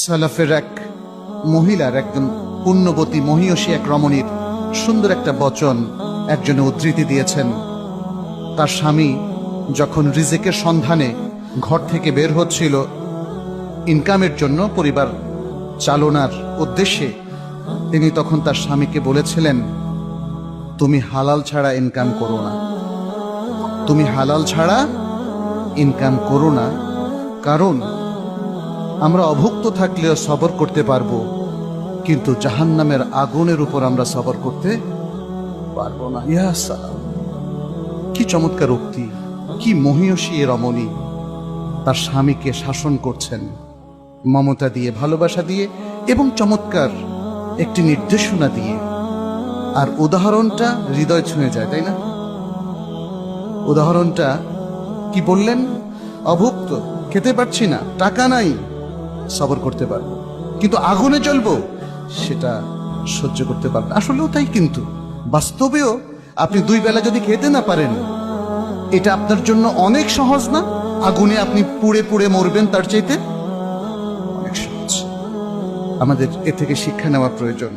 সালাফের এক মহিলার, একজন পুণ্যবতী মহিয়সী এক রমণীর সুন্দর একটা বচন একজনে উদ্ধৃতি দিয়েছেন। তার স্বামী যখন রিজিকের সন্ধানে ঘর থেকে বের হচ্ছিল ইনকামের জন্য, পরিবার চালনার উদ্দেশ্যে, তিনি তখন তার স্বামীকে বলেছিলেন, তুমি হালাল ছাড়া ইনকাম করো না, তুমি হালাল ছাড়া ইনকাম করো না, কারণ আমরা অভুক্ত থাকলেও সবর করতে পারবো, কিন্তু জাহান্নামের আগুনের উপর আমরা সবর করতে পারবো না। ইয়া সালাম, কি চমৎকার উক্তি, কি মহিয়সী এ রমণী তার স্বামীকে শাসন করছেন মমতা দিয়ে, ভালোবাসা দিয়ে এবং চমৎকার একটি নির্দেশনা দিয়ে। আর উদাহরণটা হৃদয় ছুঁয়ে যায়, তাই না? উদাহরণটা কি বললেন? অভুক্ত, খেতে পারছি না, টাকা নাই, সবর করতে পারবো, কিন্তু আগুনে জ্বলবো সেটা সহ্য করতে পারবো। আসলেও তাই, কিন্তু বাস্তবেও আপনি দুই বেলা যদি খেতে না পারেন, এটা আপনার জন্য অনেক সহজ না? আগুনে আপনি পুড়ে পুড়ে মরবেন, তার চাইতে অনেক সহজ। আমাদের এ থেকে শিক্ষা নেওয়া প্রয়োজন।